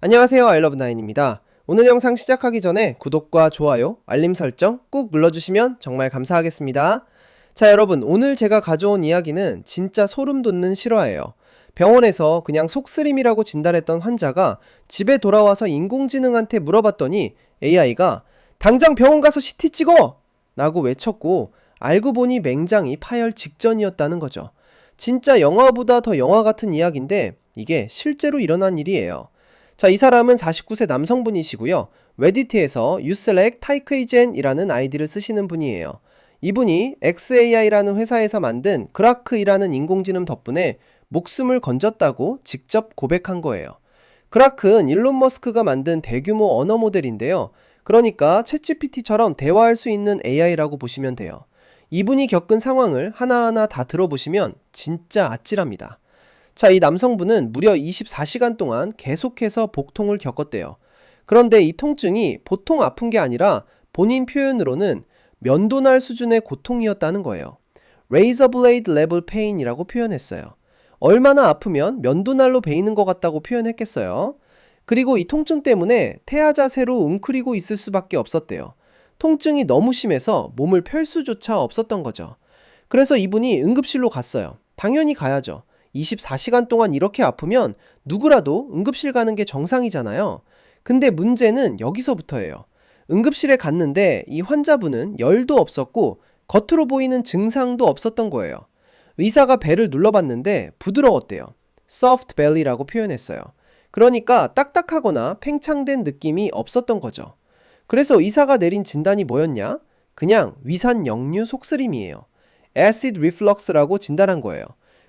안녕하세요, 아이러브나인입니다. 오늘 영상 시작하기 전에 구독과 좋아요, 알림 설정 꾹 눌러주시면 정말 감사하겠습니다. 자, 여러분, 오늘 제가 가져온 이야기는 진짜 소름 돋는 실화예요. 병원에서 그냥 속쓰림이라고 진단했던 환자가 집에 돌아와서 인공지능한테 물어봤더니 AI가 당장 병원 가서 CT 찍어! 라고 외쳤고, 알고 보니 맹장이 파열 직전이었다는 거죠. 진짜 영화보다 더 영화 같은 이야기인데 이게 실제로 일어난 일이에요. 자, 이 사람은 49세 남성분이시고요. 레디트에서 유슬렉 타이크이젠이라는 아이디를 쓰시는 분이에요. 이분이 XAI라는 회사에서 만든 그라크이라는 인공지능 덕분에 목숨을 건졌다고 직접 고백한 거예요. 그라크는 일론 머스크가 만든 대규모 언어 모델인데요. 그러니까 챗GPT처럼 대화할 수 있는 AI라고 보시면 돼요. 이분이 겪은 상황을 하나하나 다 들어보시면 진짜 아찔합니다. 자, 이 남성분은 무려 24시간 동안 계속해서 복통을 겪었대요. 그런데 이 통증이 보통 아픈 게 아니라 본인 표현으로는 면도날 수준의 고통이었다는 거예요. Razor blade level pain이라고 표현했어요. 얼마나 아프면 면도날로 베이는 것 같다고 표현했겠어요. 그리고 이 통증 때문에 태아 자세로 웅크리고 있을 수밖에 없었대요. 통증이 너무 심해서 몸을 펼 수조차 없었던 거죠. 그래서 이분이 응급실로 갔어요. 당연히 가야죠. 24시간 동안 이렇게 아프면 누구라도 응급실 가는 게 정상이잖아요. 근데 문제는 여기서부터예요. 응급실에 갔는데 이 환자분은 열도 없었고 겉으로 보이는 증상도 없었던 거예요. 의사가 배를 눌러봤는데 부드러웠대요. soft belly라고 표현했어요. 그러니까 딱딱하거나 팽창된 느낌이 없었던 거죠. 그래서 의사가 내린 진단이 뭐였냐? 그냥 위산 역류 속쓰림이에요. acid reflux라고 진단한 거예요.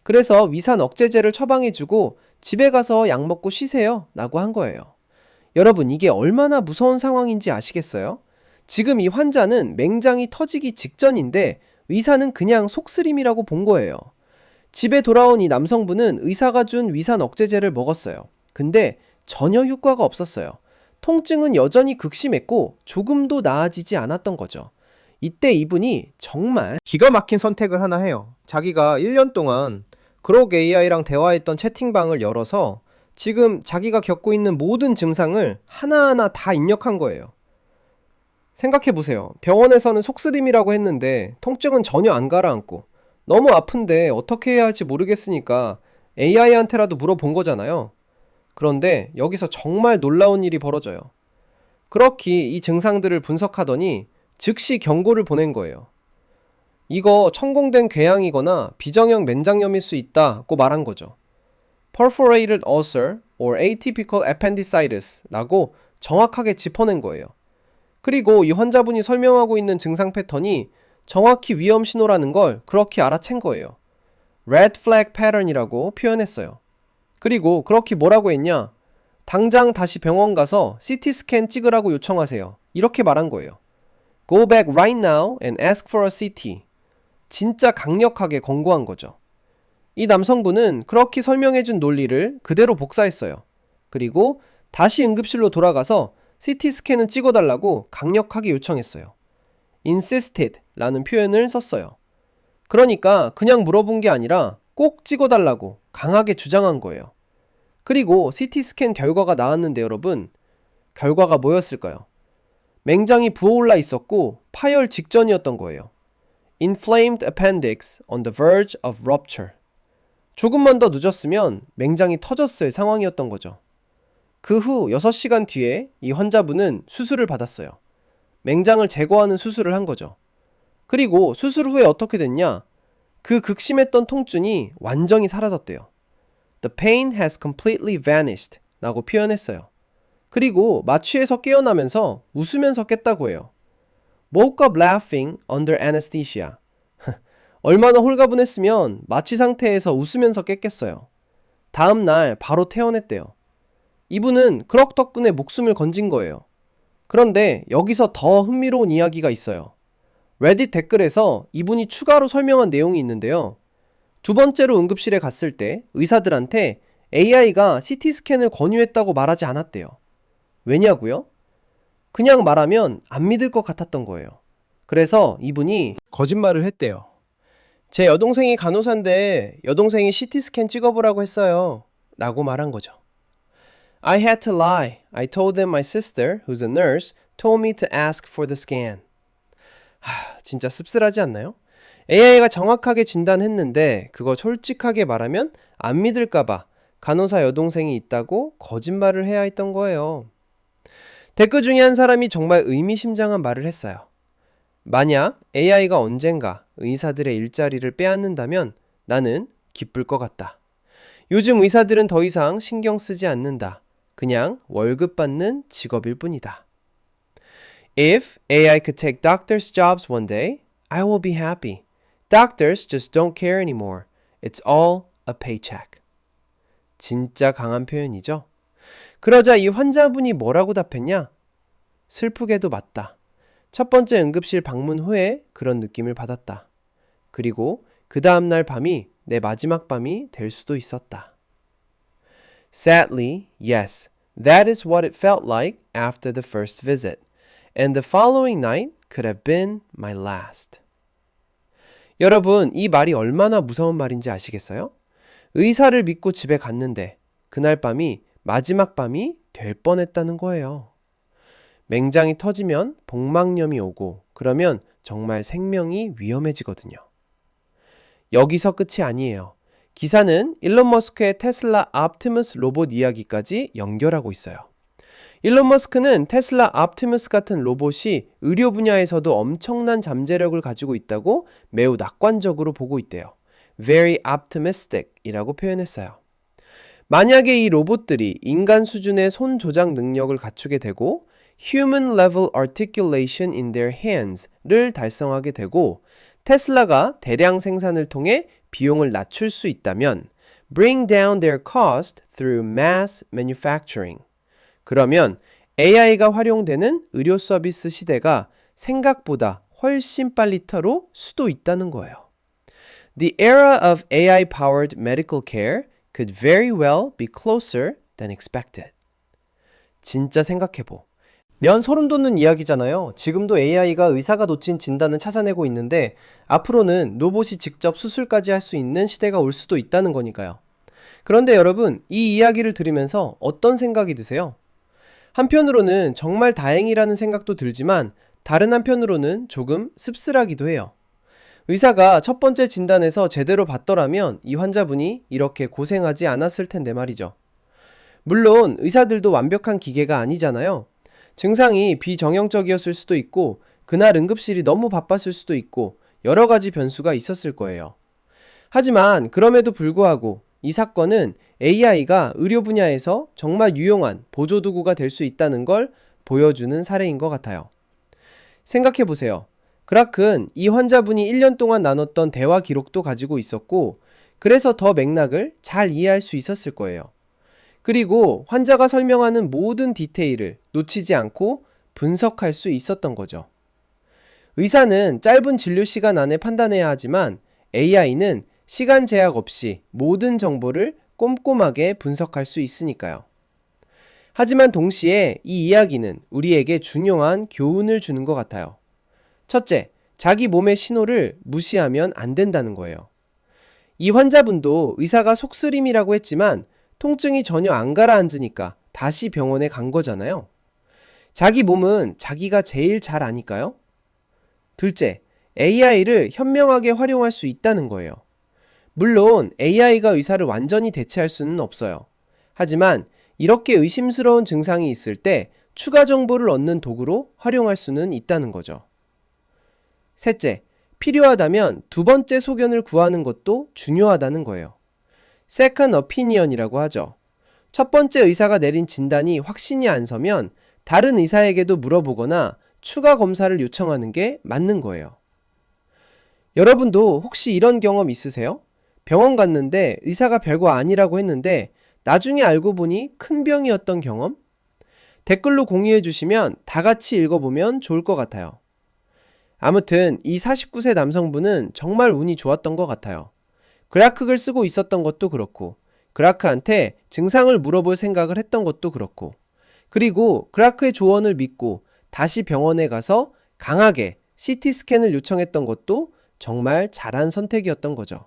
그래서 위산 억제제를 처방해주고 집에 가서 약 먹고 쉬세요 라고 한 거예요. 여러분, 이게 얼마나 무서운 상황인지 아시겠어요? 지금 이 환자는 맹장이 터지기 직전인데 의사는 그냥 속쓰림이라고 본 거예요. 집에 돌아온 이 남성분은 의사가 준 위산 억제제를 먹었어요. 근데 전혀 효과가 없었어요. 통증은 여전히 극심했고 조금도 나아지지 않았던 거죠. 이때 이분이 정말 기가 막힌 선택을 하나 해요. 자기가 1년 동안 그록 AI랑 대화했던 채팅방을 열어서 지금 자기가 겪고 있는 모든 증상을 하나하나 다 입력한 거예요. 생각해보세요. 병원에서는 속쓰림이라고 했는데 통증은 전혀 안 가라앉고 너무 아픈데 어떻게 해야 할지 모르겠으니까 AI한테라도 물어본 거잖아요. 그런데 여기서 정말 놀라운 일이 벌어져요. 그렇게 이 증상들을 분석하더니 즉시 경고를 보낸 거예요. 이거 천공된 궤양이거나 비정형 맨장염일 수 있다고 말한 거죠. Perforated ulcer or atypical appendicitis 라고 정확하게 짚어낸 거예요. 그리고 이 환자분이 설명하고 있는 증상 패턴이 정확히 위험 신호라는 걸 그렇게 알아챈 거예요. Red flag pattern이라고 표현했어요. 그리고 그렇게 뭐라고 했냐? 당장 다시 병원 가서 CT 스캔 찍으라고 요청하세요. 이렇게 말한 거예요. Go back right now and ask for a CT. 진짜 강력하게 권고한 거죠. 이 남성분은 그렇게 설명해준 논리를 그대로 복사했어요. 그리고 다시 응급실로 돌아가서 CT 스캔을 찍어달라고 강력하게 요청했어요. insisted 라는 표현을 썼어요. 그러니까 그냥 물어본 게 아니라 꼭 찍어달라고 강하게 주장한 거예요. 그리고 CT 스캔 결과가 나왔는데 여러분, 결과가 뭐였을까요? 맹장이 부어올라 있었고 파열 직전이었던 거예요. Inflamed appendix on the verge of rupture. 조금만 더 늦었으면 맹장이 터졌을 상황이었던 거죠. 그 후 6시간 뒤에 이 환자분은 수술을 받았어요. 맹장을 제거하는 수술을 한 거죠. 그리고 수술 후에 어떻게 됐냐? 그 극심했던 통증이 완전히 사라졌대요. The pain has completely vanished 라고 표현했어요. 그리고 마취에서 깨어나면서 웃으면서 깼다고 해요. Woke up laughing under anesthesia. 얼마나 홀가분했으면 마취 상태에서 웃으면서 깼겠어요. 다음날 바로 퇴원했대요. 이분은 크럭 덕분에 목숨을 건진 거예요. 그런데 여기서 더 흥미로운 이야기가 있어요. 레딧 댓글에서 이분이 추가로 설명한 내용이 있는데요. 두 번째로 응급실에 갔을 때 의사들한테 AI가 CT 스캔을 권유했다고 말하지 않았대요. 왜냐고요? 그냥 말하면 안 믿을 것 같았던 거예요. 그래서 이분이 거짓말을 했대요. 제 여동생이 간호사인데 여동생이 CT 스캔 찍어보라고 했어요. 라고 말한 거죠. I had to lie. I told them my sister, who's a nurse, told me to ask for the scan. 진짜 씁쓸하지 않나요? AI가 정확하게 진단했는데 그거 솔직하게 말하면 안 믿을까봐 간호사 여동생이 있다고 거짓말을 해야 했던 거예요. 댓글 중에 한 사람이 정말 의미심장한 말을 했어요. 만약 AI가 언젠가 의사들의 일자리를 빼앗는다면 나는 기쁠 것 같다. 요즘 의사들은 더 이상 신경 쓰지 않는다. 그냥 월급 받는 직업일 뿐이다. If AI could take doctors' jobs one day, I will be happy. Doctors just don't care anymore. It's all a paycheck. 진짜 강한 표현이죠? 그러자 이 환자분이 뭐라고 답했냐? 슬프게도 맞다. 첫 번째 응급실 방문 후에 그런 느낌을 받았다. 그리고 그 다음날 밤이 내 마지막 밤이 될 수도 있었다. Sadly, yes, that is what it felt like after the first visit. And the following night could have been my last. 여러분, 이 말이 얼마나 무서운 말인지 아시겠어요? 의사를 믿고 집에 갔는데 그날 밤이 마지막 밤이 될 뻔했다는 거예요. 맹장이 터지면 복막염이 오고 그러면 정말 생명이 위험해지거든요. 여기서 끝이 아니에요. 기사는 일론 머스크의 테슬라 옵티머스 로봇 이야기까지 연결하고 있어요. 일론 머스크는 테슬라 옵티머스 같은 로봇이 의료 분야에서도 엄청난 잠재력을 가지고 있다고 매우 낙관적으로 보고 있대요. Very optimistic 이라고 표현했어요. 만약에 이 로봇들이 인간 수준의 손 조작 능력을 갖추게 되고 Human level articulation in their hands를 달성하게 되고 테슬라가 대량 생산을 통해 비용을 낮출 수 있다면 bring down their cost through mass manufacturing. 그러면 AI가 활용되는 의료 서비스 시대가 생각보다 훨씬 빨리 터올 수도 있다는 거예요. The era of AI-powered medical care could very well be closer than expected. 진짜 생각해보. 면 소름 돋는 이야기잖아요. 지금도 AI가 의사가 놓친 진단을 찾아내고 있는데 앞으로는 로봇이 직접 수술까지 할 수 있는 시대가 올 수도 있다는 거니까요. 그런데 여러분, 이 이야기를 들으면서 어떤 생각이 드세요? 한편으로는 정말 다행이라는 생각도 들지만 다른 한편으로는 조금 씁쓸하기도 해요. 의사가 첫 번째 진단에서 제대로 봤더라면 이 환자분이 이렇게 고생하지 않았을 텐데 말이죠. 물론 의사들도 완벽한 기계가 아니잖아요. 증상이 비정형적이었을 수도 있고 그날 응급실이 너무 바빴을 수도 있고 여러 가지 변수가 있었을 거예요. 하지만 그럼에도 불구하고 이 사건은 AI가 의료 분야에서 정말 유용한 보조도구가 될 수 있다는 걸 보여주는 사례인 것 같아요. 생각해보세요. 그라크는 이 환자분이 1년 동안 나눴던 대화 기록도 가지고 있었고 그래서 더 맥락을 잘 이해할 수 있었을 거예요. 그리고 환자가 설명하는 모든 디테일을 놓치지 않고 분석할 수 있었던 거죠. 의사는 짧은 진료 시간 안에 판단해야 하지만 AI는 시간 제약 없이 모든 정보를 꼼꼼하게 분석할 수 있으니까요. 하지만 동시에 이 이야기는 우리에게 중요한 교훈을 주는 것 같아요. 첫째, 자기 몸의 신호를 무시하면 안 된다는 거예요. 이 환자분도 의사가 속쓰림이라고 했지만 통증이 전혀 안 가라앉으니까 다시 병원에 간 거잖아요. 자기 몸은 자기가 제일 잘 아니까요. 둘째, AI를 현명하게 활용할 수 있다는 거예요. 물론 AI가 의사를 완전히 대체할 수는 없어요. 하지만 이렇게 의심스러운 증상이 있을 때 추가 정보를 얻는 도구로 활용할 수는 있다는 거죠. 셋째, 필요하다면 두 번째 소견을 구하는 것도 중요하다는 거예요. Second opinion이라고 하죠. 첫 번째 의사가 내린 진단이 확신이 안 서면 다른 의사에게도 물어보거나 추가 검사를 요청하는 게 맞는 거예요. 여러분도 혹시 이런 경험 있으세요? 병원 갔는데 의사가 별거 아니라고 했는데 나중에 알고 보니 큰 병이었던 경험? 댓글로 공유해 주시면 다 같이 읽어보면 좋을 것 같아요. 아무튼 이 49세 남성분은 정말 운이 좋았던 것 같아요. 그라크를 쓰고 있었던 것도 그렇고 그라크한테 증상을 물어볼 생각을 했던 것도 그렇고 그리고 그라크의 조언을 믿고 다시 병원에 가서 강하게 CT 스캔을 요청했던 것도 정말 잘한 선택이었던 거죠.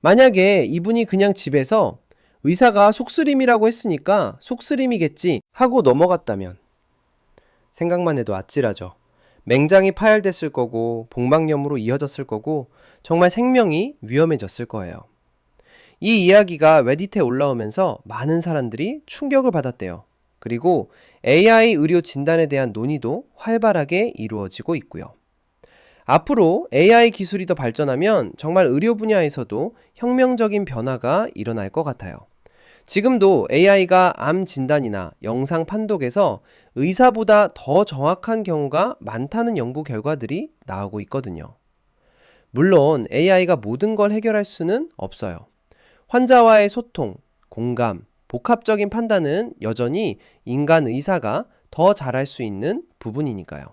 만약에 이분이 그냥 집에서 의사가 속쓰림이라고 했으니까 속쓰림이겠지 하고 넘어갔다면 생각만 해도 아찔하죠. 맹장이 파열됐을 거고 복막염으로 이어졌을 거고 정말 생명이 위험해졌을 거예요. 이 이야기가 레딧에 올라오면서 많은 사람들이 충격을 받았대요. 그리고 AI 의료 진단에 대한 논의도 활발하게 이루어지고 있고요. 앞으로 AI 기술이 더 발전하면 정말 의료 분야에서도 혁명적인 변화가 일어날 것 같아요. 지금도 AI가 암 진단이나 영상 판독에서 의사보다 더 정확한 경우가 많다는 연구 결과들이 나오고 있거든요. 물론 AI가 모든 걸 해결할 수는 없어요. 환자와의 소통, 공감, 복합적인 판단은 여전히 인간 의사가 더 잘할 수 있는 부분이니까요.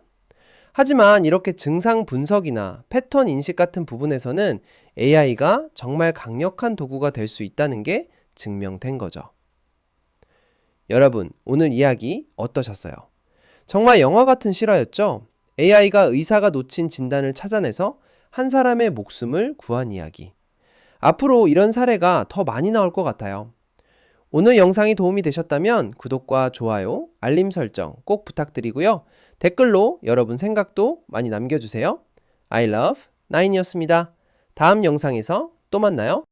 하지만 이렇게 증상 분석이나 패턴 인식 같은 부분에서는 AI가 정말 강력한 도구가 될 수 있다는 게 증명된 거죠. 여러분, 오늘 이야기 어떠셨어요? 정말 영화 같은 실화였죠? AI가 의사가 놓친 진단을 찾아내서 한 사람의 목숨을 구한 이야기. 앞으로 이런 사례가 더 많이 나올 것 같아요. 오늘 영상이 도움이 되셨다면 구독과 좋아요, 알림 설정 꼭 부탁드리고요. 댓글로 여러분 생각도 많이 남겨주세요. I love 9이었습니다. 다음 영상에서 또 만나요.